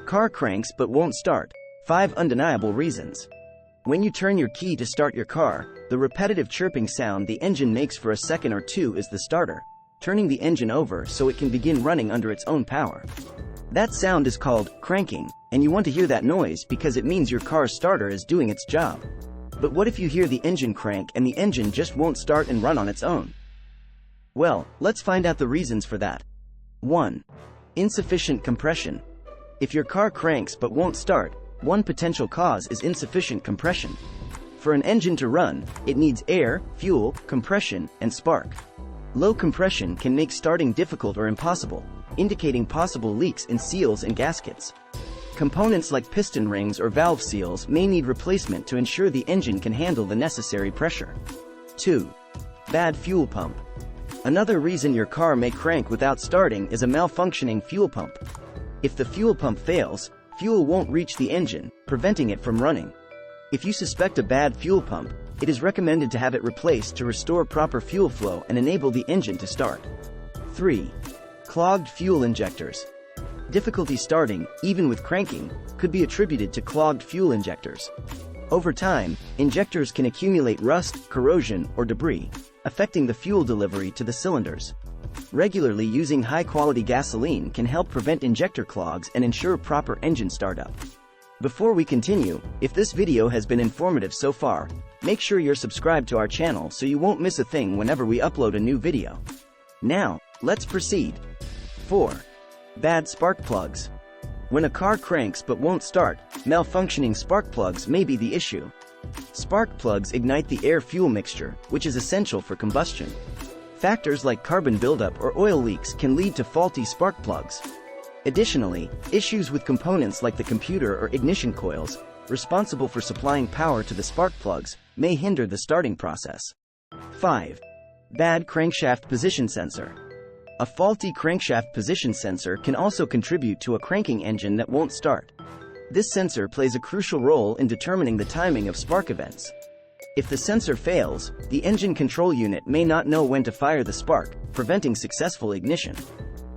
Car cranks but won't start. 5 undeniable reasons. When you turn your key to start your car, the repetitive chirping sound the engine makes for a second or two is the starter, turning the engine over so it can begin running under its own power. That sound is called cranking, and you want to hear that noise because it means your car's starter is doing its job. But what if you hear the engine crank and the engine just won't start and run on its own? Well, let's find out the reasons for that. 1. Insufficient compression. If your car cranks but won't start, one potential cause is insufficient compression. For an engine to run, it needs air, fuel, compression, and spark. Low compression can make starting difficult or impossible, indicating possible leaks in seals and gaskets. Components like piston rings or valve seals may need replacement to ensure the engine can handle the necessary pressure. 2. Bad fuel pump. Another reason your car may crank without starting is a malfunctioning fuel pump. If the fuel pump fails, fuel won't reach the engine, preventing it from running. If you suspect a bad fuel pump, it is recommended to have it replaced to restore proper fuel flow and enable the engine to start. 3. Clogged fuel injectors. Difficulty starting, even with cranking, could be attributed to clogged fuel injectors. Over time, injectors can accumulate rust, corrosion, or debris, affecting the fuel delivery to the cylinders. Regularly using high-quality gasoline can help prevent injector clogs and ensure proper engine startup. Before we continue, if this video has been informative so far, make sure you're subscribed to our channel so you won't miss a thing whenever we upload a new video. Now, let's proceed. 4. Bad spark plugs. When a car cranks but won't start, malfunctioning spark plugs may be the issue. Spark plugs ignite the air-fuel mixture, which is essential for combustion. Factors like carbon buildup or oil leaks can lead to faulty spark plugs. Additionally, issues with components like the computer or ignition coils, responsible for supplying power to the spark plugs, may hinder the starting process. 5. Bad crankshaft position sensor. A faulty crankshaft position sensor can also contribute to a cranking engine that won't start. This sensor plays a crucial role in determining the timing of spark events. If the sensor fails, the engine control unit may not know when to fire the spark, preventing successful ignition.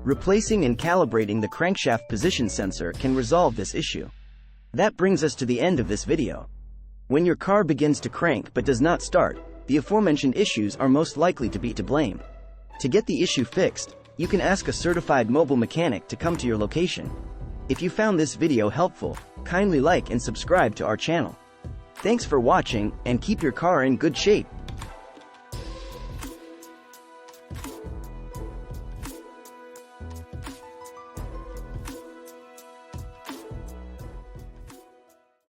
Replacing and calibrating the crankshaft position sensor can resolve this issue. That brings us to the end of this video. When your car begins to crank but does not start, the aforementioned issues are most likely to be to blame. To get the issue fixed, you can ask a certified mobile mechanic to come to your location. If you found this video helpful, kindly like and subscribe to our channel. Thanks for watching, and keep your car in good shape.